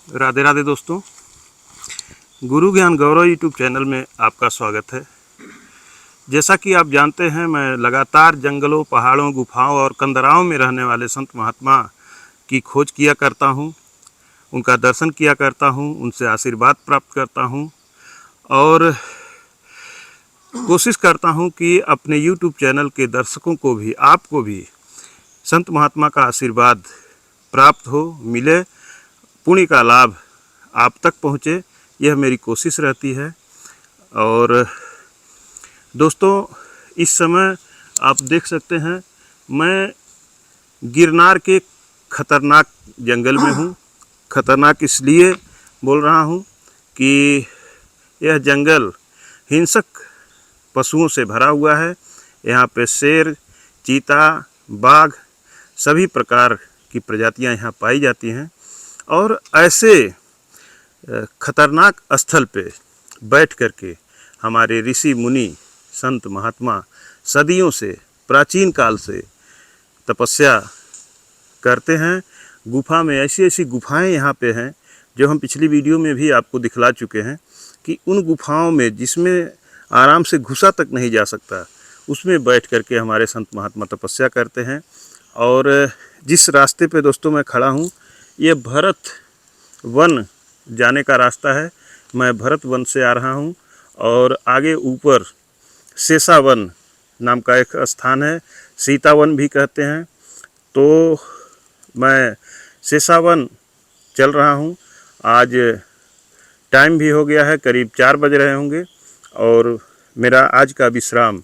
राधे राधे दोस्तों, गुरु ज्ञान गौरव YouTube channel में आपका स्वागत है। जैसा कि आप जानते हैं, मैं लगातार जंगलों, पहाड़ों, गुफाओं और कंदराओं में रहने वाले संत महात्मा की खोज किया करता हूं, उनका दर्शन किया करता हूं, उनसे आशीर्वाद प्राप्त करता हूं और कोशिश करता हूं कि अपने यूट्यूब चैनल के दर्शकों को भी, आपको भी संत महात्मा का आशीर्वाद प्राप्त हो, मिले, पुण्य का लाभ आप तक पहुँचे, यह मेरी कोशिश रहती है। और दोस्तों, इस समय आप देख सकते हैं, मैं गिरनार के खतरनाक जंगल में हूँ। खतरनाक इसलिए बोल रहा हूँ कि यह जंगल हिंसक पशुओं से भरा हुआ है। यहाँ पे शेर, चीता, बाघ, सभी प्रकार की प्रजातियाँ यहाँ पाई जाती हैं। और ऐसे खतरनाक स्थल पे बैठ कर के हमारे ऋषि मुनि, संत महात्मा सदियों से, प्राचीन काल से तपस्या करते हैं। गुफा में ऐसी ऐसी गुफाएं यहाँ पे हैं जो हम पिछली वीडियो में भी आपको दिखला चुके हैं कि उन गुफाओं में, जिसमें आराम से घुसा तक नहीं जा सकता, उसमें बैठ कर के हमारे संत महात्मा तपस्या करते हैं। और जिस रास्ते पे दोस्तों मैं खड़ा हूँ, ये भरत वन जाने का रास्ता है। मैं भरत वन से आ रहा हूँ और आगे ऊपर शेषावन नाम का एक स्थान है, सीतावन भी कहते हैं। तो मैं शेषावन चल रहा हूँ। आज टाइम भी हो गया है, करीब 4 बज रहे होंगे और मेरा आज का विश्राम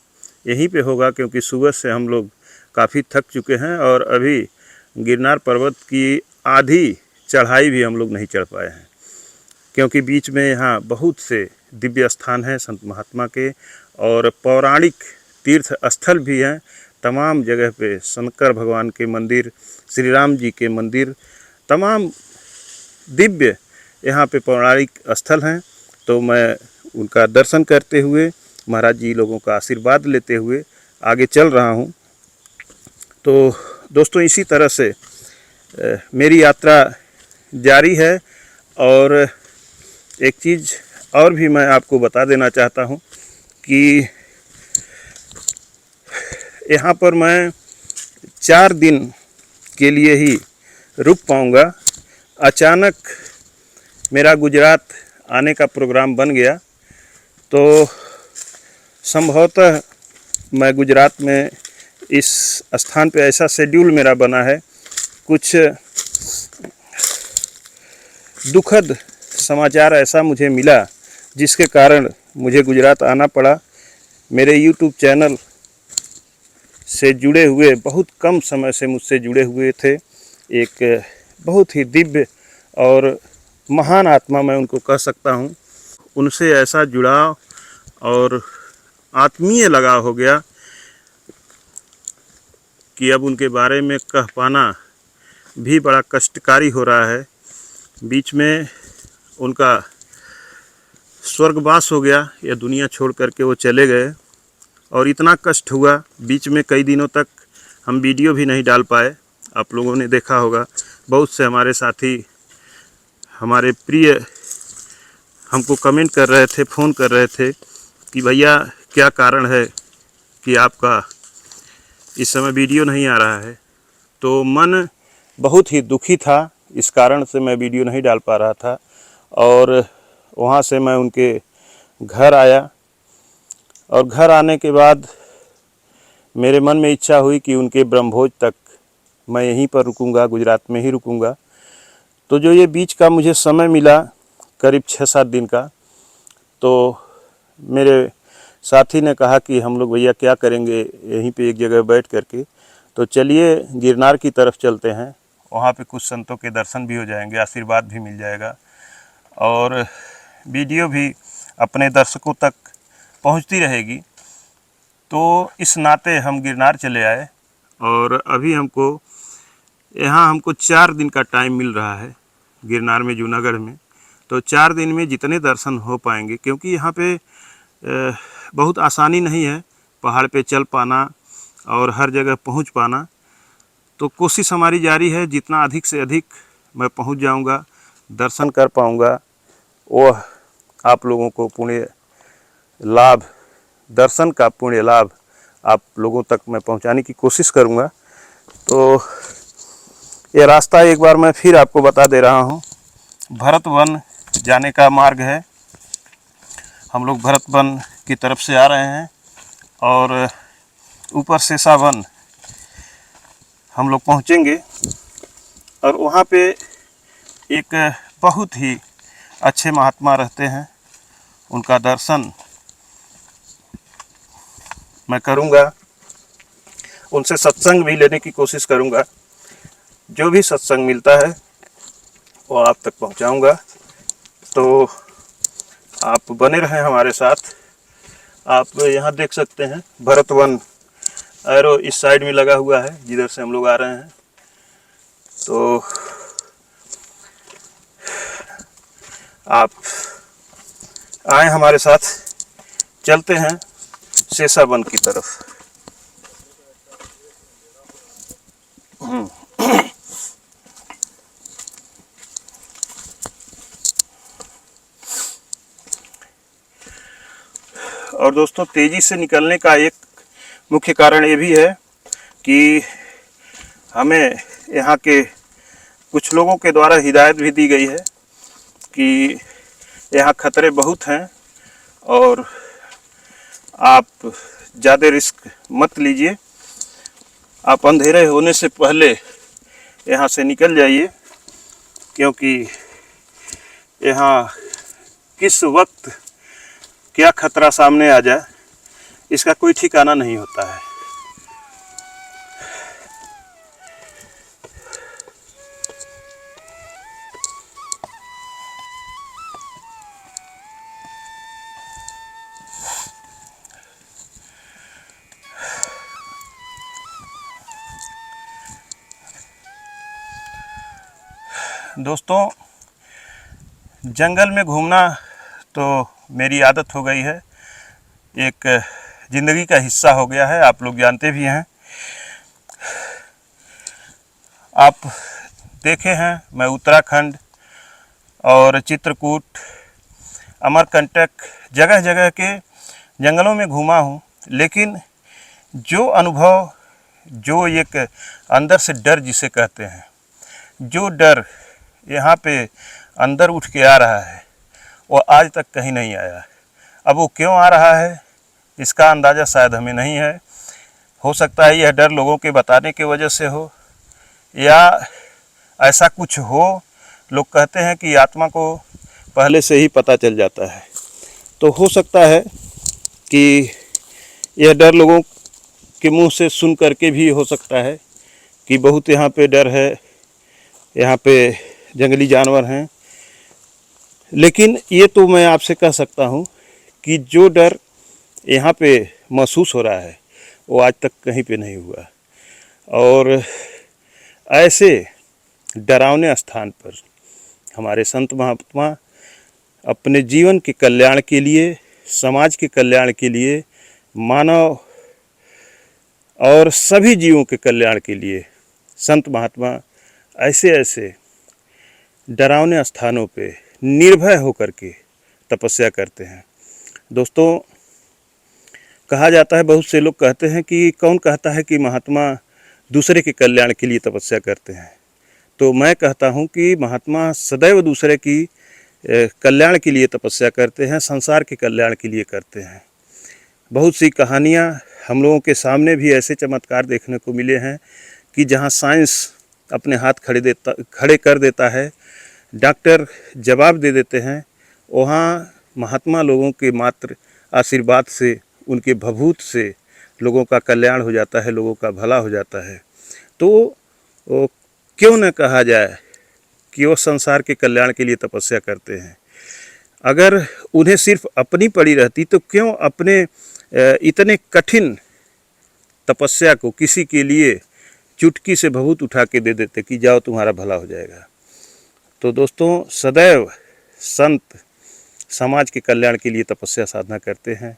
यहीं पे होगा, क्योंकि सुबह से हम लोग काफ़ी थक चुके हैं और अभी गिरनार पर्वत की आधी चढ़ाई भी हम लोग नहीं चढ़ पाए हैं, क्योंकि बीच में यहाँ बहुत से दिव्य स्थान हैं संत महात्मा के और पौराणिक तीर्थ स्थल भी हैं। तमाम जगह पे शंकर भगवान के मंदिर, श्री राम जी के मंदिर, तमाम दिव्य यहाँ पे पौराणिक स्थल हैं। तो मैं उनका दर्शन करते हुए, महाराज जी लोगों का आशीर्वाद लेते हुए आगे चल रहा हूँ। तो दोस्तों, इसी तरह से मेरी यात्रा जारी है। और एक चीज़ और भी मैं आपको बता देना चाहता हूँ कि यहाँ पर मैं 4 दिन के लिए ही रुक पाऊँगा। अचानक मेरा गुजरात आने का प्रोग्राम बन गया, तो संभवतः मैं गुजरात में इस स्थान पे, ऐसा शेड्यूल मेरा बना है, कुछ दुखद समाचार ऐसा मुझे मिला जिसके कारण मुझे गुजरात आना पड़ा। मेरे YouTube चैनल से जुड़े हुए, बहुत कम समय से मुझसे जुड़े हुए थे, एक बहुत ही दिव्य और महान आत्मा मैं उनको कह सकता हूँ, उनसे ऐसा जुड़ाव और आत्मीय लगाव हो गया कि अब उनके बारे में कह पाना भी बड़ा कष्टकारी हो रहा है। बीच में उनका स्वर्गवास हो गया, यह दुनिया छोड़ करके वो चले गए और इतना कष्ट हुआ। बीच में कई दिनों तक हम वीडियो भी नहीं डाल पाए। आप लोगों ने देखा होगा, बहुत से हमारे साथी, हमारे प्रिय, हमको कमेंट कर रहे थे, फ़ोन कर रहे थे कि भैया क्या कारण है कि आपका इस समय वीडियो नहीं आ रहा है। तो मन बहुत ही दुखी था, इस कारण से मैं वीडियो नहीं डाल पा रहा था। और वहाँ से मैं उनके घर आया और घर आने के बाद मेरे मन में इच्छा हुई कि उनके ब्रह्मभोज तक मैं यहीं पर रुकूंगा, गुजरात में ही रुकूंगा। तो जो ये बीच का मुझे समय मिला, करीब 6-7 दिन का, तो मेरे साथी ने कहा कि हम लोग भैया क्या करेंगे यहीं पे एक जगह बैठ करके, तो चलिए गिरनार की तरफ चलते हैं, वहाँ पे कुछ संतों के दर्शन भी हो जाएंगे, आशीर्वाद भी मिल जाएगा और वीडियो भी अपने दर्शकों तक पहुँचती रहेगी। तो इस नाते हम गिरनार चले आए और अभी हमको 4 दिन का टाइम मिल रहा है गिरनार में, जूनागढ़ में। तो 4 दिन में जितने दर्शन हो पाएंगे, क्योंकि यहाँ पे बहुत आसानी नहीं है पहाड़ पे चल पाना और हर जगह पहुँच पाना। तो कोशिश हमारी जारी है, जितना अधिक से अधिक मैं पहुँच जाऊँगा, दर्शन कर पाऊँगा, वह आप लोगों को पुण्य लाभ, दर्शन का पुण्य लाभ आप लोगों तक मैं पहुंचाने की कोशिश करूंगा। तो ये रास्ता एक बार मैं फिर आपको बता दे रहा हूं। भरत वन जाने का मार्ग है। हम लोग भरत वन की तरफ से आ रहे हैं और ऊपर शेषा वन हम लोग पहुंचेंगे और वहाँ पे एक बहुत ही अच्छे महात्मा रहते हैं, उनका दर्शन मैं करूँगा, उनसे सत्संग भी लेने की कोशिश करूँगा। जो भी सत्संग मिलता है वो आप तक पहुँचाऊँगा। तो आप बने रहें हमारे साथ। आप यहाँ देख सकते हैं भरत वन एरो इस साइड में लगा हुआ है जिधर से हम लोग आ रहे हैं। तो आप आए हमारे साथ, चलते हैं शेषा वन की तरफ। और दोस्तों, तेज़ी से निकलने का एक मुख्य कारण ये भी है कि हमें यहाँ के कुछ लोगों के द्वारा हिदायत भी दी गई है कि यहाँ खतरे बहुत हैं और आप ज़्यादा रिस्क मत लीजिए। आप अंधेरे होने से पहले यहाँ से निकल जाइए, क्योंकि यहाँ किस वक्त क्या खतरा सामने आ जाए इसका कोई ठिकाना नहीं होता है। दोस्तों, जंगल में घूमना तो मेरी आदत हो गई है, एक ज़िंदगी का हिस्सा हो गया है, आप लोग जानते भी हैं। आप देखे हैं मैं उत्तराखंड और चित्रकूट, अमरकंटक जगह जगह के जंगलों में घूमा हूँ, लेकिन जो अनुभव, जो एक अंदर से डर जिसे कहते हैं, जो डर यहाँ पे अंदर उठ के आ रहा है वो आज तक कहीं नहीं आया। अब वो क्यों आ रहा है इसका अंदाज़ा शायद हमें नहीं है। हो सकता है यह डर लोगों के बताने की वजह से हो, या ऐसा कुछ हो। लोग कहते हैं कि आत्मा को पहले से ही पता चल जाता है, तो हो सकता है कि यह डर लोगों के मुंह से सुन करके भी हो सकता है कि बहुत यहाँ पे डर है, यहाँ पे जंगली जानवर हैं। लेकिन ये तो मैं आपसे कह सकता हूँ कि जो डर यहाँ पे महसूस हो रहा है वो आज तक कहीं पे नहीं हुआ। और ऐसे डरावने स्थान पर हमारे संत महात्मा अपने जीवन के कल्याण के लिए, समाज के कल्याण के लिए, मानव और सभी जीवों के कल्याण के लिए संत महात्मा ऐसे ऐसे डरावने स्थानों पे निर्भय होकर के तपस्या करते हैं। दोस्तों, कहा जाता है, बहुत से लोग कहते हैं कि कौन कहता है कि महात्मा दूसरे के कल्याण के लिए तपस्या करते हैं। तो मैं कहता हूं कि महात्मा सदैव दूसरे की कल्याण के लिए तपस्या करते हैं, संसार के कल्याण के लिए करते हैं। बहुत सी कहानियां हम लोगों के सामने भी ऐसे चमत्कार देखने को मिले हैं कि जहां साइंस अपने हाथ खड़े कर देता है, डॉक्टर जवाब दे देते हैं, वहाँ महात्मा लोगों के मात्र आशीर्वाद से, उनके भभूत से लोगों का कल्याण हो जाता है, लोगों का भला हो जाता है। तो क्यों न कहा जाए कि वो संसार के कल्याण के लिए तपस्या करते हैं। अगर उन्हें सिर्फ अपनी पड़ी रहती तो क्यों अपने इतने कठिन तपस्या को किसी के लिए चुटकी से भभूत उठा के दे देते कि जाओ तुम्हारा भला हो जाएगा। तो दोस्तों, सदैव संत समाज के कल्याण के लिए तपस्या साधना करते हैं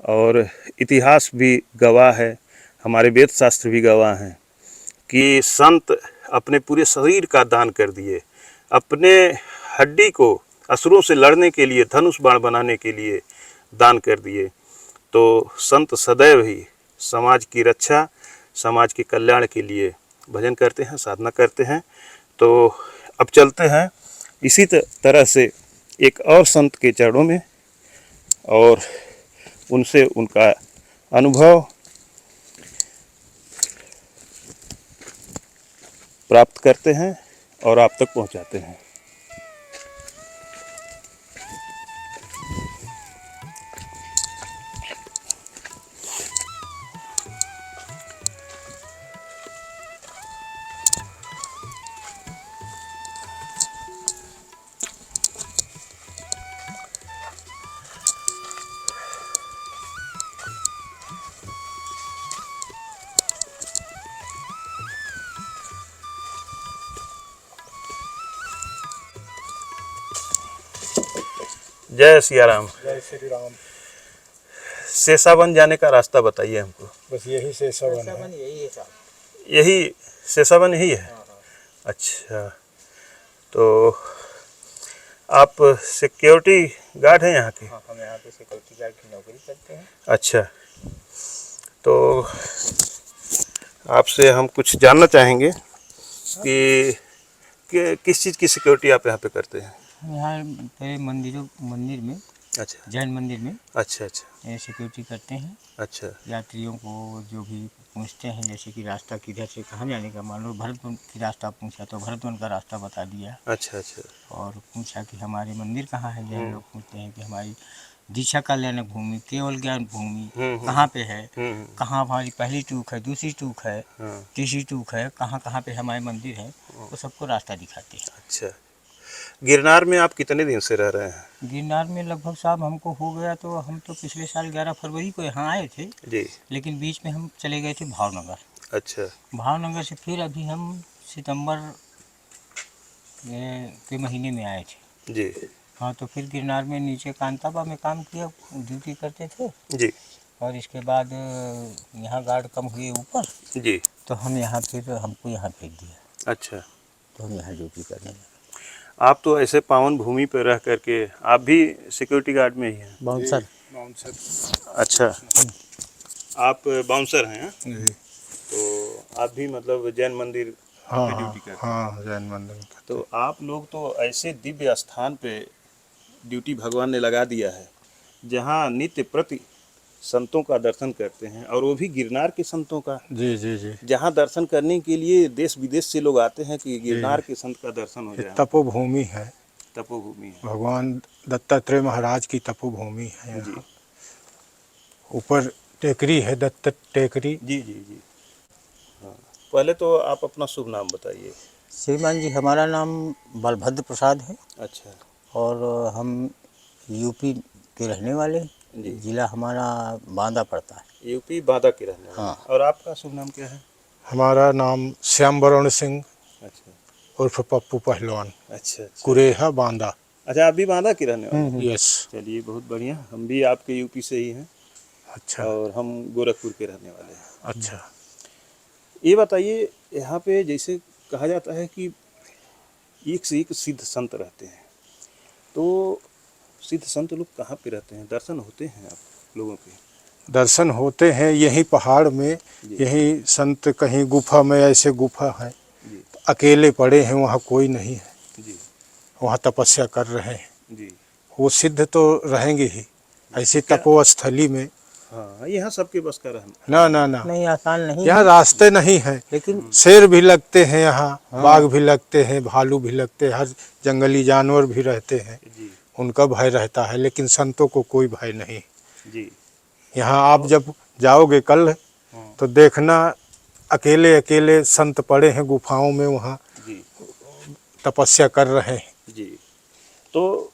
और इतिहास भी गवाह है, हमारे वेद शास्त्र भी गवाह हैं कि संत अपने पूरे शरीर का दान कर दिए, अपने हड्डी को असुरों से लड़ने के लिए, धनुष बाण बनाने के लिए दान कर दिए। तो संत सदैव ही समाज की रक्षा, समाज के कल्याण के लिए भजन करते हैं, साधना करते हैं। तो अब चलते हैं इसी तरह से एक और संत के चरणों में और उनसे उनका अनुभव प्राप्त करते हैं और आप तक पहुंचाते हैं। जय सिया राम। जय श्री राम। शेषावन जाने का रास्ता बताइए हमको। बस यही शेषावन है। यही शेषावन यही है। अच्छा, तो आप सिक्योरिटी गार्ड हैं यहाँ के? हाँ, हम यहाँ पे सिक्योरिटी गार्ड की नौकरी करते हैं। अच्छा, तो आपसे हम कुछ जानना चाहेंगे कि किस चीज़ की सिक्योरिटी आप यहाँ पे करते हैं? यहाँ पे मंदिर में, अच्छा, जैन मंदिर में अच्छा अच्छा ये सिक्योरिटी करते हैं। अच्छा यात्रियों को जो भी पूछते हैं, जैसे कि रास्ता किधर से कहाँ जाने का, मान लो भरतवन की रास्ता पूछा तो भरतवन का रास्ता बता दिया। अच्छा अच्छा। और पूछा कि हमारे मंदिर कहाँ है, जैन लोग पूछते हैं कि हमारी दीक्षा कल्याण भूमि, केवल ज्ञान भूमि कहाँ पे है, कहाँ हमारी पहली टूक है, दूसरी टूक है, तीसरी टूक है, कहाँ कहाँ पे हमारे मंदिर है, वो सबको रास्ता दिखाते हैं। अच्छा, गिरनार में आप कितने दिन से रह रहे हैं? गिरनार में लगभग साहब हमको हो गया, तो हम तो पिछले साल 11 फरवरी को यहाँ आए थे जी, लेकिन बीच में हम चले गए थे भावनगर। अच्छा, भावनगर से फिर अभी हम सितंबर के महीने में आए थे जी हाँ। तो फिर गिरनार में नीचे कांताबा में काम किया, ड्यूटी करते थे। जी और इसके बाद यहाँ गार्ड कम हुए ऊपर, जी। तो हम यहाँ फिर हमको यहाँ भेज दिया, अच्छा, तो हम यहाँ ड्यूटी करने लगे। आप तो ऐसे पावन भूमि पर रह करके आप भी सिक्योरिटी गार्ड में ही हैं? बाउंसर। अच्छा, आप बाउंसर हैं? तो आप भी मतलब जैन मंदिर हाँ पे ड्यूटी करते हैं? हाँ, जैन मंदिर। तो आप लोग तो ऐसे दिव्य स्थान पे ड्यूटी भगवान ने लगा दिया है जहाँ नित्य प्रति संतों का दर्शन करते हैं, और वो भी गिरनार के संतों का। जी जी जी। जहाँ दर्शन करने के लिए देश विदेश से लोग आते हैं कि गिरनार के संत का दर्शन हो ये जाए। तपोभूमि है, तपोभूमि है। भगवान दत्तात्रेय महाराज की तपोभूमि है। जी ऊपर टेकरी है, दत्त टेकरी। जी जी जी। हाँ, पहले तो आप अपना शुभ नाम बताइए। श्रीमान जी, हमारा नाम बलभद्र प्रसाद है अच्छा और हम यूपी के रहने वाले हैं। जी। जिला हमारा बांदा पड़ता है। यूपी बांदा के रहने वाले। हाँ। और आपका शुभ नाम क्या है? हमारा नाम श्याम वरुण सिंह अच्छा उर्फ पप्पू पहलवान, अच्छा अच्छा। कुरेहा बांदा। अच्छा, आप भी बांदा के रहने वाले हैं? यस। चलिए, बहुत बढ़िया। हम भी आपके यूपी से ही हैं। अच्छा और हम गोरखपुर के रहने वाले हैं। अच्छा। ये बताइए, यहाँ पे जैसे कहा जाता है कि एक से एक सिद्ध संत रहते हैं, तो सिद्ध संत लोग कहाँ पे रहते हैं? दर्शन होते हैं आप लोगों के? दर्शन होते हैं यहीं पहाड़ में, यहीं संत कहीं गुफा में, ऐसे गुफा है जी अकेले पड़े हैं, वहाँ कोई नहीं है, जी वहाँ तपस्या कर रहे हैं। जी। वो सिद्ध तो रहेंगे ही, ऐसी तपोस्थली में। हाँ, यहाँ सबके बस का रहना। ना ना ना, नहीं, आसान नहीं यहाँ है, रास्ते नहीं है। लेकिन शेर भी लगते हैं यहाँ, बाघ भी लगते हैं, भालू भी लगते हैं, हर जंगली जानवर भी रहते हैं, जी उनका भय रहता है, लेकिन संतों को कोई भय नहीं। जी। यहाँ आप जब जाओगे कल तो देखना, अकेले अकेले संत पड़े हैं गुफाओं में, वहाँ जी तपस्या कर रहे हैं। जी। तो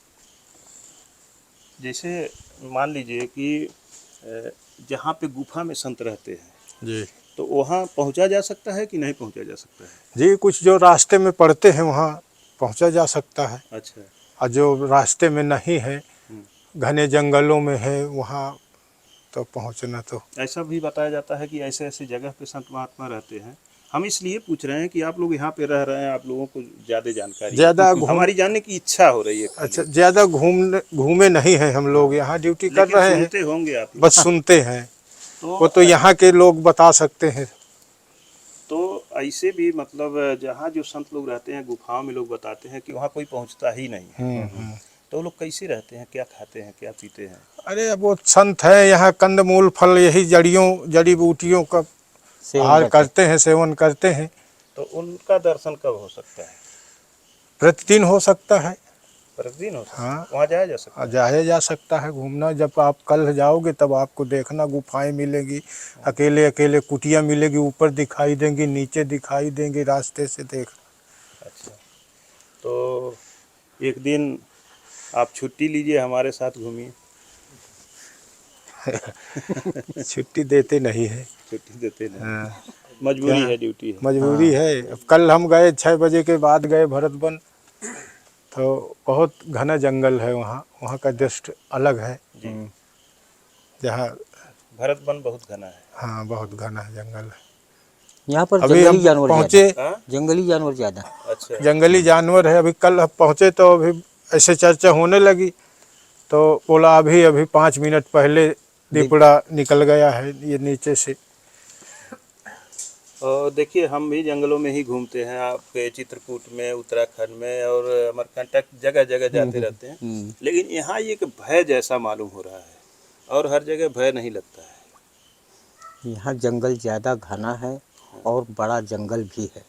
जैसे मान लीजिए कि जहाँ पे गुफा में संत रहते हैं जी तो वहाँ पहुँचा जा सकता है कि नहीं पहुँचा जा सकता है? जी, कुछ जो रास्ते में पड़ते हैं वहाँ पहुँचा जा सकता है, अच्छा। और जो रास्ते में नहीं है, घने जंगलों में है, वहाँ तो पहुँचना तो। ऐसा भी बताया जाता है कि ऐसे ऐसे जगह पे संत महात्मा रहते हैं, हम इसलिए पूछ रहे हैं कि आप लोग यहाँ पे रह रहे हैं, आप लोगों को ज़्यादा जानकारी है। ज़्यादा हमारी जानने की इच्छा हो रही है खाली। अच्छा, ज़्यादा घूमे नहीं हैं हम लोग, यहाँ ड्यूटी कर लेकिन रहे हैं, सुनते होंगे आप लोग। बस सुनते हैं। वो तो तो यहाँ के लोग बता सकते हैं। तो ऐसे भी मतलब जहाँ जो संत लोग रहते हैं गुफाओं में, लोग बताते हैं कि वहाँ कोई पहुँचता ही नहीं है। तो वो लोग कैसे रहते हैं, क्या खाते हैं, क्या पीते हैं? अरे अब वो संत है, यहाँ कंदमूल फल यही जड़ी बूटियों का आहार करते हैं, सेवन करते हैं। तो उनका दर्शन कब हो सकता है? प्रतिदिन हो सकता है। प्रतिदिन हो सकता है? हाँ, वहाँ जाया जा सकता है? जाया जा सकता है घूमना। जब आप कल जाओगे तब आपको देखना, गुफाएं मिलेगी, अकेले अकेले कुटिया मिलेगी, ऊपर दिखाई देंगी, नीचे दिखाई देंगी, रास्ते से देखना। अच्छा, तो एक दिन आप छुट्टी लीजिए, हमारे साथ घूमिए। छुट्टी देते नहीं है। छुट्टी देते नहीं, हाँ, मजबूरी क्या? है, ड्यूटी है। मजबूरी है। अब कल हम गए 6 बजे के बाद गए भरत वन, तो बहुत घना जंगल है वहाँ, वहाँ का दृश्य अलग है। जी, जहाँ भरत वन बहुत घना है। हाँ, बहुत घना जंगल है। यहाँ पर अभी जंगली हम जानवर पहुँचे, हाँ? जंगली जानवर ज़्यादा। अच्छा, जंगली जानवर है। अभी कल हम पहुँचे तो अभी ऐसे चर्चा होने लगी, तो बोला अभी अभी 5 मिनट पहले दीपड़ा निकल गया है ये नीचे से। और देखिए हम भी जंगलों में ही घूमते हैं, आपके चित्रकूट में, उत्तराखंड में और अमरकंटक, जगह जगह जाते रहते हैं। लेकिन यहाँ एक भय जैसा मालूम हो रहा है, और हर जगह भय नहीं लगता है। यहाँ जंगल ज़्यादा घना है और बड़ा जंगल भी है,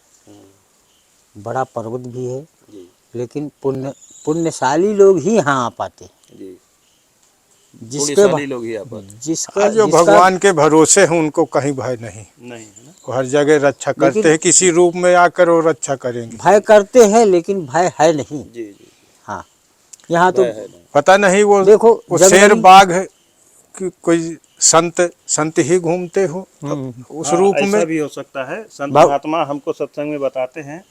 बड़ा पर्वत भी है। जी लेकिन पुण्यशाली लोग ही यहाँ आ पाते हैं। जी, जिसके पुण्यशाली लोग ही आप आते जिसका जो भगवान के भरोसे हैं उनको कहीं भय नहीं, नहीं है ना? वो हर जगह रक्षा करते हैं, किसी रूप में आकर वो रक्षा करेंगे। भय करते हैं लेकिन भय है नहीं। जी जी, हाँ, यहाँ तो भय है नहीं। पता नहीं वो देखो वो जंगली- शेर बाघ है कि कोई संत ही घूमते हो उस हाँ, रूप ऐसा में। भी हो सकता है। संत भाव- महात्मा हमको सत्संग में बताते हैं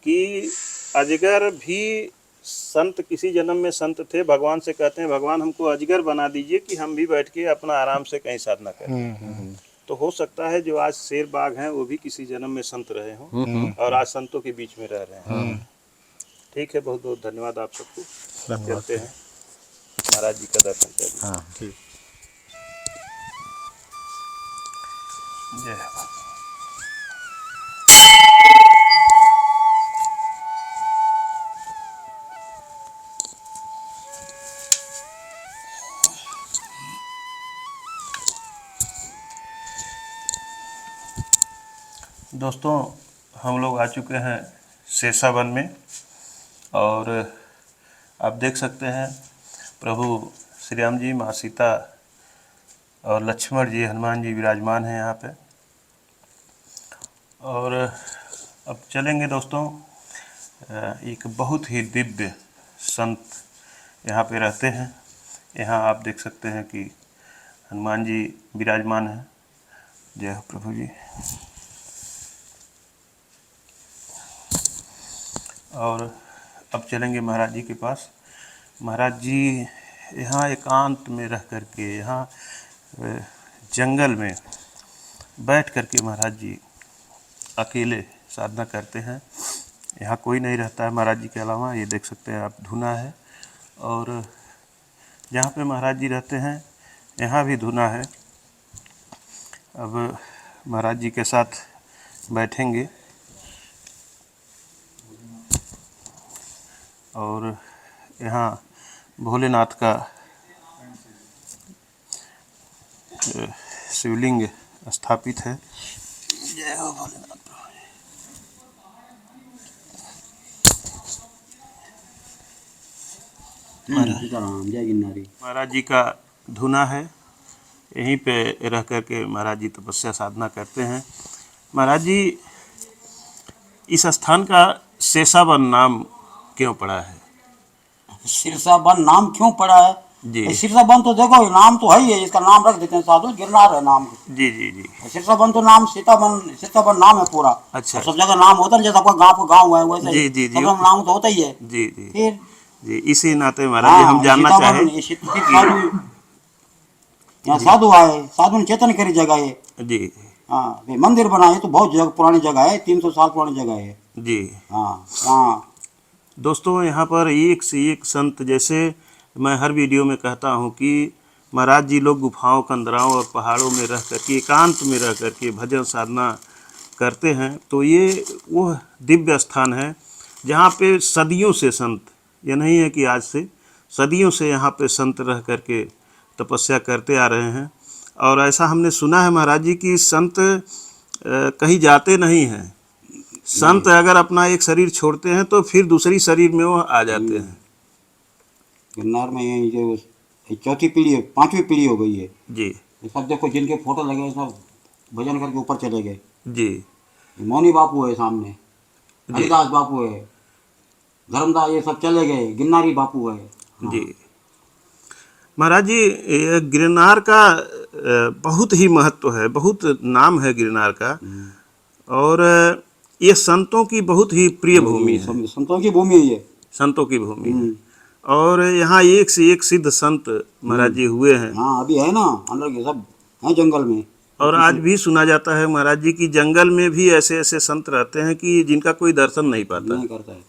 कि अजगर भी संत किसी जन्म में संत थे, भगवान से कहते हैं भगवान हमको अजगर बना दीजिए कि हम भी बैठ के अपना आराम से कहीं साधना करें। तो हो सकता है जो आज शेर बाघ हैं वो भी किसी जन्म में संत रहे हों और आज संतों के बीच में रह रहे हैं। ठीक है, बहुत बहुत धन्यवाद आप सबको। चलते हैं, महाराज जी का दर्शन करिए। हाँ, ठीक। जय भगवान। दोस्तों, हम लोग आ चुके हैं शेषावन में, और आप देख सकते हैं प्रभु श्री राम जी, माँ सीता और लक्ष्मण जी, हनुमान जी विराजमान हैं यहाँ पे। और अब चलेंगे दोस्तों, एक बहुत ही दिव्य संत यहाँ पे रहते हैं। यहाँ आप देख सकते हैं कि हनुमान जी विराजमान हैं। जय हो प्रभु जी। और अब चलेंगे महाराज जी के पास। महाराज जी यहाँ एकांत में रह करके, यहाँ जंगल में बैठ करके महाराज जी अकेले साधना करते हैं। यहाँ कोई नहीं रहता है महाराज जी के अलावा। ये देख सकते हैं आप, धुना है, और जहाँ पे महाराज जी रहते हैं यहाँ भी धुना है। अब महाराज जी के साथ बैठेंगे और यहाँ भोलेनाथ का शिवलिंग स्थापित है। जय हो भोलेनाथ। महाराज जी का धुना है, यहीं पे रह कर के महाराज जी तपस्या साधना करते हैं। महाराज जी, इस स्थान का शेषावन नाम क्यों पड़ा है? शीर्षावन नाम क्यों पड़ा है? जी शीर्षावन तो देखो नाम तो है ही है, इसका नाम रख देते हैं साधु, गिरनार है नाम। जी जी जी। शीर्षावन तो नाम सीतावन नाम है पूरा। अच्छा। सब जगह नाम होता है, जैसा कोई गाँव का गाँव है वैसे जी जी जी। सब नाम तो होता ही है। जी जी फिर जी, इसी नाते महाराज जी हम जानना चाहें। साधु यहाँ साधु आए, साधु ने चेतन करी जगह है। जी हाँ ये मंदिर बना है तो बहुत जगह पुरानी जगह है, 300 साल पुरानी जगह है। जी हाँ हाँ दोस्तों, यहाँ पर एक से एक संत, जैसे मैं हर वीडियो में कहता हूँ कि महाराज जी लोग गुफाओं कंदराओं और पहाड़ों में रह कर के, एकांत में रह कर के भजन साधना करते हैं। तो ये वो दिव्य स्थान है जहाँ पे सदियों से संत, ये नहीं है कि आज से, सदियों से यहाँ पे संत रह कर के तपस्या करते आ रहे हैं। और ऐसा हमने सुना है महाराज जी कि संत कहीं जाते नहीं हैं। संत अगर अपना एक शरीर छोड़ते हैं तो फिर दूसरी शरीर में वो आ जाते हैं। गिरनार में ये जो ये चौथी पीढ़ी है, 5वीं पीढ़ी हो गई है। जी ये सब देखो जिनके फोटो लगे हैं, सब भजन करके ऊपर चले गए। जी मौनी बापू है सामने, हरिदास बापू है, धर्मदास, ये सब चले गए। गिरनारी बापू है। जी महाराज जी, ये गिरनार का बहुत ही महत्व है, बहुत नाम है गिरनार का। और ये संतों की बहुत ही प्रिय भूमि है, संतों की भूमि है ये। संतों की भूमि है। और यहाँ एक से एक सिद्ध संत महाराज जी हुए हैं। हाँ अभी है ना, अंदर के सब हैं जंगल में। और आज भी सुना जाता है महाराज जी की जंगल में भी ऐसे ऐसे संत रहते हैं कि जिनका कोई दर्शन नहीं पाता। नहीं करता है,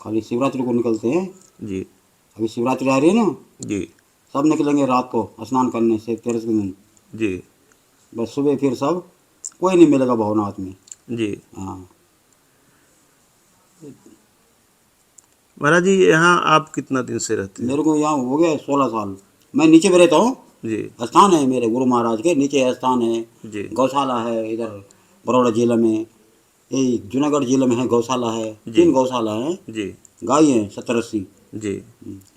खाली शिवरात्रि को निकलते हैं। जी अभी शिवरात्रि आ रही है ना, जी सब निकलेंगे रात को स्नान करने से, 13 दिन। जी बस सुबह फिर सब, कोई नहीं मिलेगा भवनाथ में। जी हाँ महाराज जी, यहाँ आप कितना दिन से रहते हैं? मेरे को यहाँ हो गया 16 साल। मैं नीचे में रहता हूँ, जी स्थान है मेरे गुरु महाराज के नीचे, स्थान है। जी गौशाला है इधर बड़ौदा जिले में, ये जूनागढ़ जिले में है गौशाला है, 3 गौशाला है। जी गाय है 70-80। जी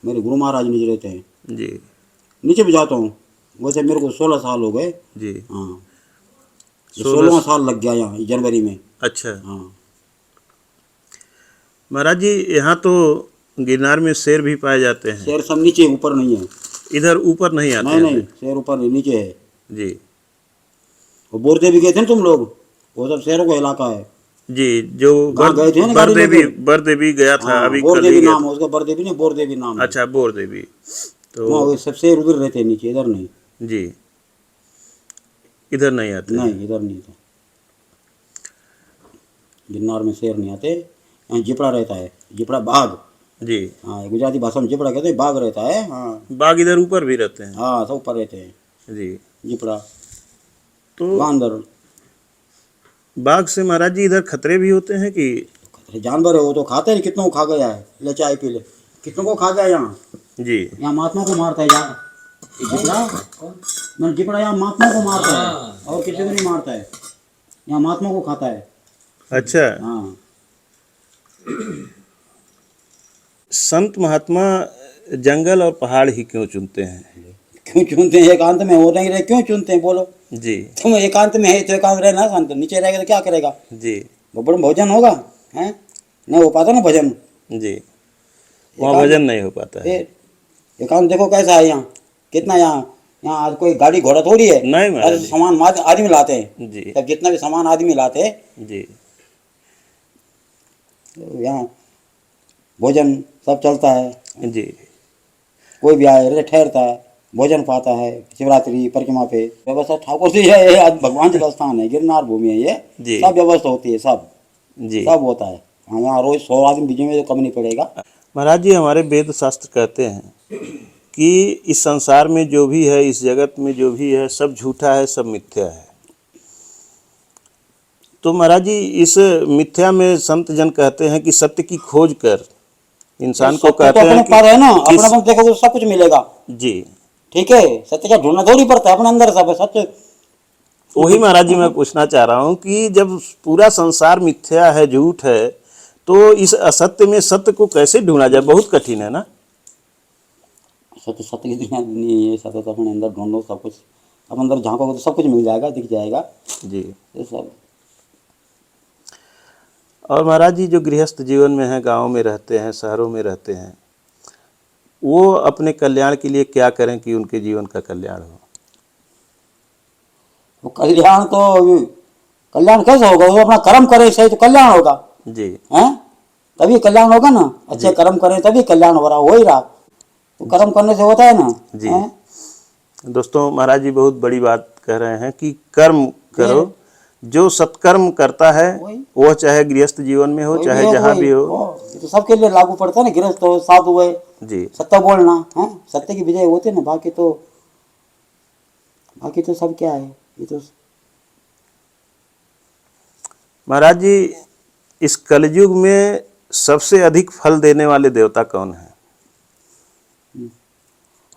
मेरे गुरु महाराज नीचे रहते हैं। जी नीचे भी जाता हूँ। वैसे मेरे को 16 साल हो गए। जी हाँ 16वां साल लग गया यहाँ जनवरी में। अच्छा हाँ महाराज जी, यहाँ तो गिरनार में शेर भी पाए जाते हैं। शेर सब नीचे, ऊपर नहीं है। इधर ऊपर नहीं आते नहीं हैं? नहीं, शेर ऊपर नहीं, नीचे है। जी वो बोरदे भी गए थे ना तुम लोग, वो सब शेरों का इलाका है। जी, जो गए थे ना गाड़ी लेके। बरदेवी गया था हाँ, अभी कल बोरदेवी ही गया नाम है उसका, बरदेवी नहीं बोरदेवी नाम था। है। अच्छा, बोरदेवी। तो वहाँ वो सब शेर उधर रहते हैं नीचे, इधर नहीं। जी, इधर नहीं आते। नहीं इधर नहीं था, गिरनार में शेर नहीं आते। यहाँ जिपड़ा रहता है, जिपड़ा बाघ। जी हाँ गुजराती भाषा में जिपड़ा कहते हैं, बाघ रहता है। हाँ बाघ इधर ऊपर भी रहते हैं। हाँ सब ऊपर रहते हैं जी, जिपड़ा। तो बांदर बाघ से महाराज जी इधर खतरे भी होते हैं कि? जानवर है वो, तो खाते हैं। कितनों को खा गया है, ले चाय पी ले, कितनों को खा गया यहाँ। जी यहाँ महात्मा को मारता है यहाँ जिपड़ा। मैं जिपड़ा यहाँ महात्मा को मारता है और किसी को नहीं मारता है, यहाँ महात्मा को खाता है। अच्छा, हाँ संत महात्मा जंगल और पहाड़ ही क्यों चुनते हैं? क्यों चुनते हैं? एकांत में हो नहीं रहे, क्यों चुनते हैं बोलो? जी तुम एकांत में है तो एकांत रहना शांत, नीचे रहेगा तो क्या करेगा? जी बड़ा भोजन होगा है, नहीं हो पाता ना भजन। जी, वहाँ भजन नहीं हो पाता है। एकांत देखो कैसा है यहाँ, कितना यहाँ आज कोई गाड़ी घोड़ा थोड़ी है। नहीं महाराज जी। सामान आदमी लाते हैं, जी सब जितना भी सामान आदमी लाते हैं। जी तो यहाँ भोजन सब चलता है। जी कोई भी आए ठहरता है, भोजन पाता है। शिवरात्रि परिक्रमा पे व्यवस्था ठाकुर जी है, आज भगवान जी का स्थान है, गिरनार भूमि है ये। जी। सब व्यवस्था होती है, सब जी सब होता है। हाँ यहाँ रोज 100 आदमी बीजे में तो कम नहीं पड़ेगा। महाराज जी, हमारे वेद शास्त्र कहते हैं कि इस संसार में जो भी है, इस जगत में जो भी है, सब झूठा है, सब मिथ्या है। तो महाराज जी, इस मिथ्या में संत जन कहते हैं कि सत्य की खोज कर इंसान को कहते हैं अपने पार है ना, कि अपना देखोगे तो सब कुछ मिलेगा। जी, ठीक है, सत्य का ढूंढना थोड़ी पड़ता है, अपने अंदर सब है सत्य। वही महाराज जी मैं पूछना चाह रहा हूँ कि जब पूरा संसार मिथ्या है, झूठ है, तो इस असत्य में सत्य को कैसे ढूंढा जाए? बहुत कठिन है ना। सत्य सत्य की दुनिया नहीं है, सत्य तो अपने अंदर ढूंढो, सब कुछ अपने अंदर झांकोगे तो सब कुछ मिल जाएगा, दिख जाएगा जी। ये सब। और महाराज जी, जो गृहस्थ जीवन में है, गाँव में रहते हैं, शहरों में रहते हैं, वो अपने कल्याण के लिए क्या करें कि उनके जीवन का कल्याण हो? वो कल्याण कैसे होगा? वो अपना कर्म करे सही तो कल्याण होगा। जी हैं, तभी कल्याण होगा ना। अच्छे जी। कर्म करें तभी कल्याण हो रहा, हो ही रहा। तो कर्म करने से होता है ना। जी। हैं? दोस्तों महाराज जी बहुत बड़ी बात कह रहे हैं कि कर्म करो, जो सत्कर्म करता है वो चाहे गृहस्थ जीवन में हो चाहे जहाँ भी हो। ये तो सबके लिए लागू पड़ता है ना, गृहस्थ हो साधु हो, जी सत्य बोलना है, सत्य की विजय होते ना, बाकी तो सब क्या है, ये तो महाराज जी इस कलयुग में सबसे अधिक फल देने वाले देवता कौन है?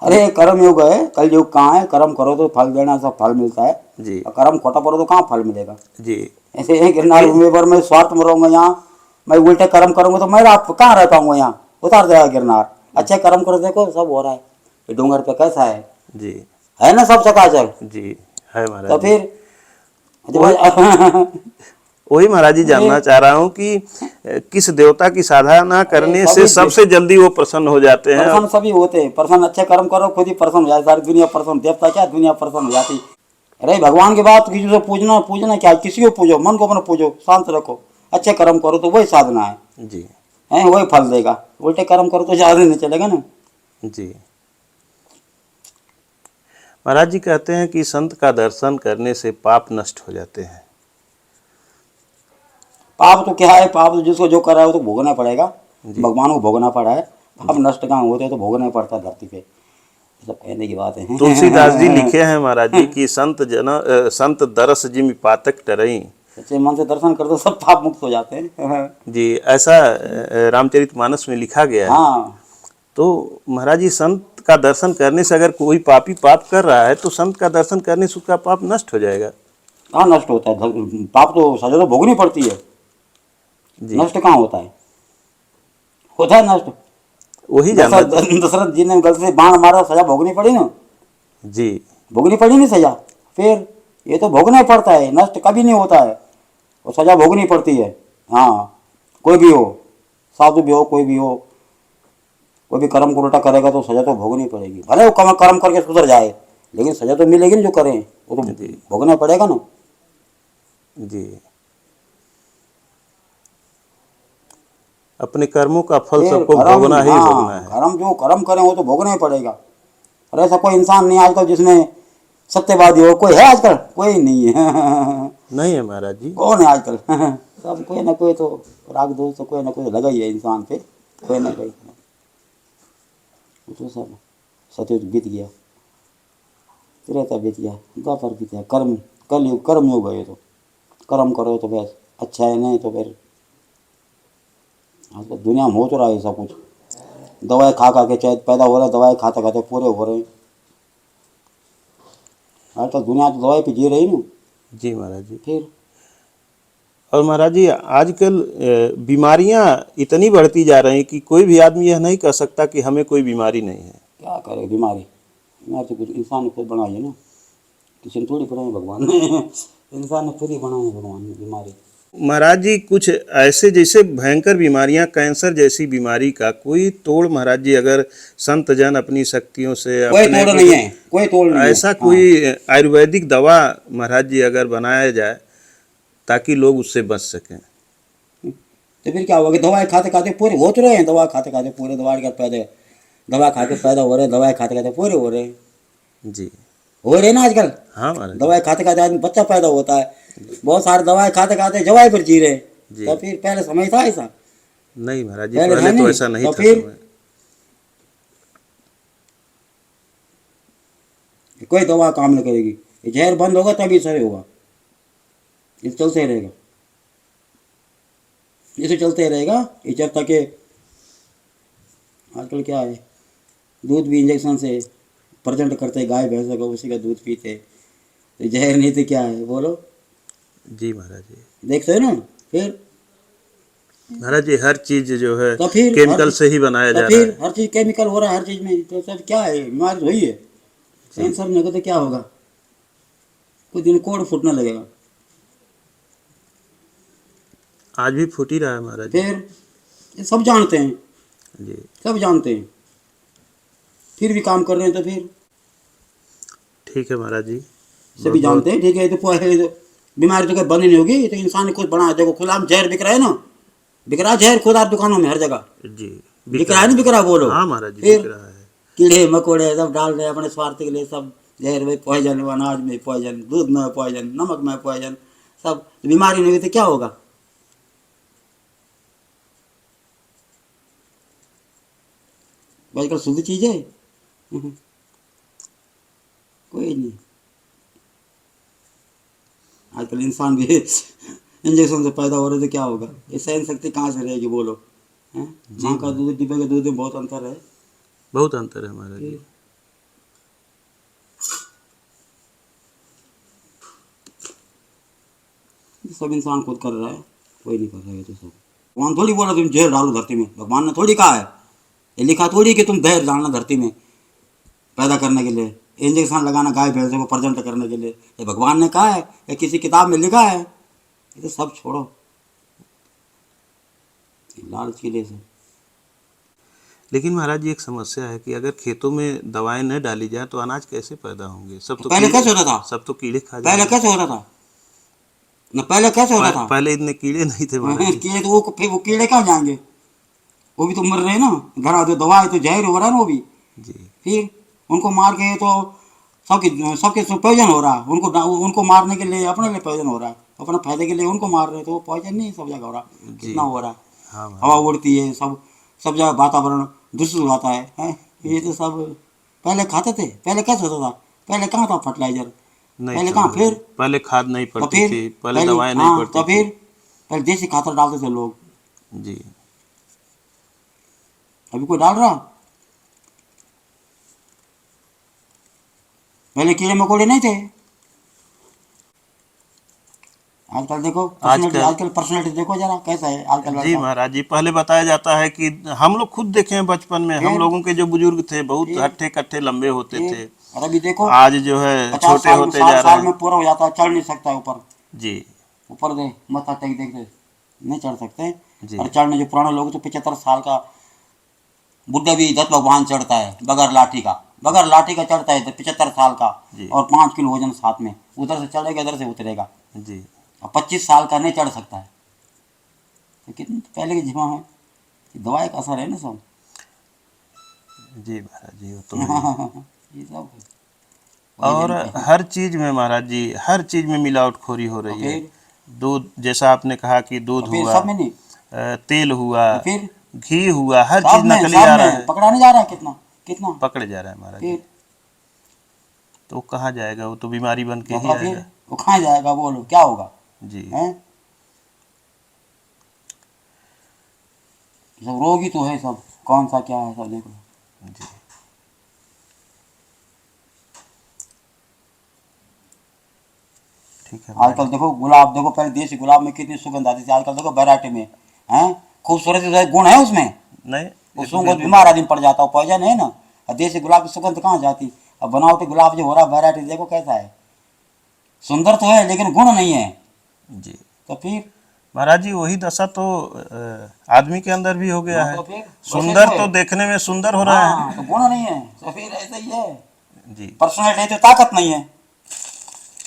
अरे कर्म योग है, कल योग कहाँ है, कर्म करो तो फल देना, सब फल मिलता है जी और कर्म खोटा पड़ो तो कहाँ फल मिलेगा। जी ऐसे है गिरनार भूमि पर मैं स्वार्थ में रहूंगा, यहाँ मैं उल्टे कर्म करूंगा तो मैं रात कहाँ रह पाऊंगा, यहाँ उतार देगा गिरनार। अच्छे कर्म करो, देखो सब हो रहा है, ये डूंगर पे कैसा जी है ना, सब चकाचक। जी है महाराज तो जी। फिर वही महाराज जी जानना चाह रहा हूँ कि किस देवता की साधना करने से सभी सबसे जल्दी वो प्रसन्न हो जाते हैं? प्रसन्न सभी होते हैं, प्रसन्न अच्छे कर्म करो खुद ही प्रसन्न हो जाए, सारी दुनिया प्रसन्न, देवता क्या दुनिया प्रसन्न हो जाती। अरे भगवान की बात, किसी से पूजना क्या, किसी को पूजो, मन को अपना पूजो, शांत रखो, अच्छे कर्म करो तो वही साधना है, जी वही फल देगा। उल्टे कर्म करो तो ज्यादा नहीं चलेगा ना। जी महाराज जी कहते हैं कि संत का दर्शन करने से पाप नष्ट हो जाते हैं। पाप तो क्या है, पाप तो जिसको जो कर रहा है वो तो भोगना पड़ेगा, भगवान को भोगना पड़ा है। पाप नष्ट कहाँ होते हैं, तो भोगना ही पड़ता है धरती पे, सब कहने की बात है। तुलसीदास जी लिखे हैं महाराज जी कि संत दरस जिमि पातक टरई। सच्चे मन से दर्शन कर दो, सब पाप मुक्त हो जाते हैं। जी ऐसा रामचरितमानस में लिखा गया है। हाँ, तो महाराज जी संत का दर्शन करने से अगर कोई पापी पाप कर रहा है तो संत का दर्शन करने से उसका पाप नष्ट हो जाएगा। कहाँ नष्ट होता है, पाप तो सजा तो भोगनी पड़ती है, जी नष्ट कहाँ होता है, होता है नष्ट। वही जानना दशरथ जी ने गलती से बाण मारा, सजा भोगनी पड़ी ना, जी भोगनी पड़ी नहीं सजा, फिर ये तो भोगना ही पड़ता है, नष्ट कभी नहीं होता है, और सजा भोगनी पड़ती है। हाँ, कोई भी हो, साधु भी हो, कोई भी हो, कोई भी कर्म को उल्टा करेगा तो सजा तो भोगनी पड़ेगी, भले वो कर्म करके सुधर जाए, लेकिन सजा तो मिलेगी ना, जो करें वो तो भोगना पड़ेगा ना। जी अपने कर्मों का फल फिर सबको कर्म, भोगना ही हाँ, भोगना है। कर्म जो कर्म करें वो तो भोगना ही पड़ेगा। और ऐसा कोई इंसान नहीं आजकल जिसमें सत्यवादी हो, कोई है आजकल? कोई नहीं है। नहीं है महाराज जी। कौन है आजकल? सब कोई ना कोई तो राग दोष तो कोई ना कोई लगा ही है इंसान पे, कोई ना कोई। तो सब सत्युग बीत गया, त्रेता बीत गया, द्वापर बीत गया, कर्म कलयुग कर्म योग है। तो कर्म करो तो बस अच्छा है, नहीं तो फिर आजकल दुनिया में हो तो रहा है सब कुछ, दवाई खा खा के चाहे पैदा हो रहा है, दवाई खाते खाते पूरे हो रहे हैं। आजकल दुनिया तो दवाई पे जी रही ना। जी महाराज जी। फिर और महाराज जी आजकल बीमारियां इतनी बढ़ती जा रही कि कोई भी आदमी यह नहीं कह सकता कि हमें कोई बीमारी नहीं है। क्या करे, बीमारी तो कुछ इंसान ने खुद बनाई है ना, किसी ने थोड़ी बनाई, भगवान ने। इंसान ने खुद ही बनाई है, भगवान ने बीमारी। महाराज जी कुछ ऐसे जैसे भयंकर बीमारियां, कैंसर जैसी बीमारी का कोई तोड़ महाराज जी अगर संत जन अपनी शक्तियों से कोई अपने तोड़ नहीं है, कोई तोड़ नहीं है। ऐसा कोई आयुर्वेदिक दवा महाराज जी अगर बनाया जाए ताकि लोग उससे बच सकें, तो फिर क्या होगा, दवाई खाते खाते पूरे हो तो रहे हैं, दवा खाते खाते पूरे, दवा खा के पैदा हो रहे हैं, दवाई खाते खाते पूरे हो रहे हैं। जी हो रहे हैं ना आजकल, हाँ महाराज जी। दवाई खाते खाते आदमी बच्चा पैदा होता है, बहुत सारे दवाई खाते खाते जवाई पर जी रहे। जी। तो फिर पहले समय था ऐसा? नहीं महाराज जी पहले था पहले तो नहीं। ऐसा नहीं तो था फिर समय। कोई दवा काम नहीं करेगी, ये जहर बंद होगा तभी सही होगा, ये चलते रहेगा, इसे चलते रहेगा ये जब तक के। आजकल क्या है, दूध भी इंजेक्शन से प्रेजेंट करते, गाय भैंसों का उसी का दूध पीते, तो जहर नहीं तो क्या है बोलो? जी महाराज जी। देखते हो ना। फिर महाराज जी हर चीज जो है तो फिर केमिकल से ही बनाया जा तो रहा फिर है। हर चीज केमिकल हो रहा है हर चीज में, तो सब क्या है, बीमारी हुई है। कैंसर में तो क्या होगा, कुछ दिन कोड़ फूटने लगेगा। आज भी फूट ही रहा है महाराज जी। फिर ये सब जानते हैं, जी सब जानते हैं, फिर भी काम कर रहे हैं। तो फिर ठीक है महाराज जी। सभी जानते हैं, ठीक है, तो बीमारी तो कोई बंद नहीं होगी, ये तो इंसान ने खुद बनाया। देखो खुला में जहर बिक रहा है ना, बिक रहा है जहर खुद आप दुकानों में हर जगह जी बिक रहा है, नहीं बिक रहा बोलो? हाँ महाराज जी फिर बिक रहा है। कीड़े मकोड़े सब डाल रहे हैं अपने स्वार्थ के लिए, सब जहर में पॉइजन, अनाज में पॉइजन, दूध में पॉइजन, नमक में पॉइजन, सब। तो बीमारी नहीं हुई तो क्या होगा? आजकल शुद्ध चीज है कोई नहीं। आजकल इंसान भी इंजेक्शन से पैदा हो रहे तो क्या होगा? ये सहन शक्ति कहाँ से रहेगी बोलो? माँ का दूध डिब्बे के दूध में बहुत अंतर है। बहुत अंतर है महाराज जी। सब इंसान खुद कर रहा है, कोई नहीं कर रहा है। तो सब भगवान थोड़ी बोला तुम जहर डालो धरती में, भगवान ने थोड़ी कहा है, ये लिखा थोड़ी कि तुम जहर डालना धरती में पैदा करने के लिए, इंजेक्शन लगाना गाय भैंसों को प्रजनन करने के लिए, ये भगवान ने कहा है या किसी किताब में लिखा है? ये तो सब छोड़ो, लालच के लिए सब। लेकिन महाराज जी एक समस्या है कि अगर खेतों में दवाएं न डाली जाए तो अनाज कैसे पैदा होंगे? सब तो पहले कैसे होता था? सब तो कीड़े खा पहले जाएंगे। कैसे होता था न? पहले कैसे होता था? पहले इतने कीड़े नहीं थे महाराज जी। कीड़े तो वो फिर वो कीड़े कहाँ जाएंगे? वो भी तो मर रहे हैं ना, घर जो दवा है तो जहर हो रहा है ना वो भी। जी फिर उनको मार के तो सबके प्रयोजन हो रहा है। उनको मारने के लिए अपने लिए प्रयोजन हो रहा है, अपने फायदे के लिए उनको मार रहे हैं, तो वो प्रयोजन नहीं सब जगह हो रहा। कितना हो रहा है? हाँ हवा उड़ती है, सब जगह वातावरण दूषित हो जाता है, हैं? ये तो सब पहले खाते थे। पहले कैसे होता था? पहले कहाँ था फर्टिलाइजर? नहीं पहले था कहाँ? महाराज फिर जी। पहले खाद नहीं तो पड़ती फिर थी, पहले दवाएं नहीं हाँ, पड़ती तो थी। फिर पहले देसी खातर डालते थे लोग। जी अभी कोई डाल रहा? पहले कीड़े मकोड़े नहीं थे। आजकल देखो आजकल पर्सनैलिटी देखो जरा कैसा है आजकल जी लड़का। महाराज जी, पहले बताया जाता है कि हम लोग खुद देखे हैं बचपन में, हम फिर? लोगों के जो बुजुर्ग थे बहुत फिर? हट्टे कट्टे लंबे होते थे। और अभी देखो आज जो है 50 छोटे साल में होते 60 जा साल रहे में हैं। पूरा हो जाता है, चढ़ नहीं सकता है ऊपर। जी ऊपर दे मत्था टेक देख दे, नहीं चढ़ सकते। जी और चढ़ने जो पुराने लोग तो 75 साल का बुढ़ा भी दत्त भगवान चढ़ता है बगैर लाठी का चढ़ता है 75 साल का। जी और 5 किलो वजन साथ में, उधर से चढ़ेगा इधर से उतरेगा। जी और 25 साल का नहीं चढ़ सकता है। तो कितनी पहले की जीवा है, दवाई का असर है ना सब। जी महाराज जी, वो तो है। ये सब और हर चीज में महाराज जी, हर चीज में मिलावटखोरी हो रही है। दूध, जैसा आपने कहा कि दूध फिर हुआ, सब में नहीं, तेल हुआ, तो फिर घी हुआ, हर सब चीज में नकली आ रहा है। पकड़ा नहीं जा रहा है। कितना कितना पकड़े जा रहा है महाराज जी। फिर तो वो कहाँ जाएगा? वो तो बीमारी बन के ही मतलब फिर आएगा। वो कहाँ जाएगा? बोलो क्या होगा? जी हैं? सब रोग ही तो है सब, कौन सा क्या है सब देख लो। जी ठीक है महाराज आजकल देखो गुलाब, देखो पहले देसी गुलाब में कितनी सुगंध आती थी, आजकल देखो वैरायटी में हैं खूबसूरत गुण है उसमें। नहीं, उसमें कुछ बीमार आदमी पड़ जाता है, पॉइजन है ना। और देसी गुलाब की सुगंध कहाँ जाती? अब बनावटी गुलाब जो हो रहा वैरायटी देखो कैसा है, सुंदर तो है लेकिन गुण नहीं है। जी तो फिर महाराज जी, वही दशा तो आदमी के अंदर भी हो गया हाँ, है। तो फिर सुंदर वैसे तो देखने में सुंदर हो रहा हाँ, तो गुण नहीं है, तो फिर ऐसा ही है। है। जी पर्सनैलिटी है तो ताकत नहीं है,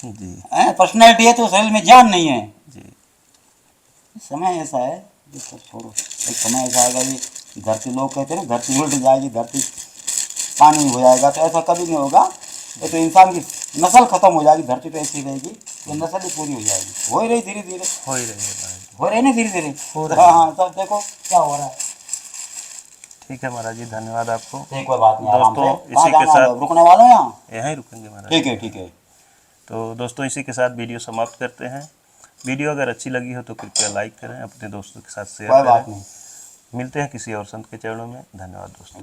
जी पर्सनैलिटी है तो शरीर में जान नहीं है। जी समय ऐसा है, ये सब छोड़ो। एक समय ऐसा आएगा, ये धरती, लोग कहते हैं ना धरती उल्ट जाएगी, धरती पानी हो जाएगा, तो ऐसा कभी नहीं होगा। ये तो इंसान की नस्ल खत्म हो जाएगी, धरती तो ऐसी रहेगी, तो नस्ल ही पूरी हो जाएगी। हो ही रही धीरे धीरे, हो ही रही है महाराज जी। हो रही ना धीरे धीरे। हो रही है। हाँ हाँ, तब देखो क्या हो रहा है। ठीक है महाराज जी, धन्यवाद आपको। ठीक, कोई बात नहीं, आराम से। दोस्तों, कहाँ इसी के जाना है? साथ रुकने वाले हैं यहाँ? यहीं रुकेंगे महाराज। ठीक है ठीक है। तो दोस्तों, इसी के साथ वीडियो समाप्त करते हैं। वीडियो अगर अच्छी लगी हो तो कृपया लाइक करें, अपने दोस्तों के साथ शेयर कोई बात करें। नहीं। मिलते हैं किसी और संत के चरणों में। धन्यवाद दोस्तों।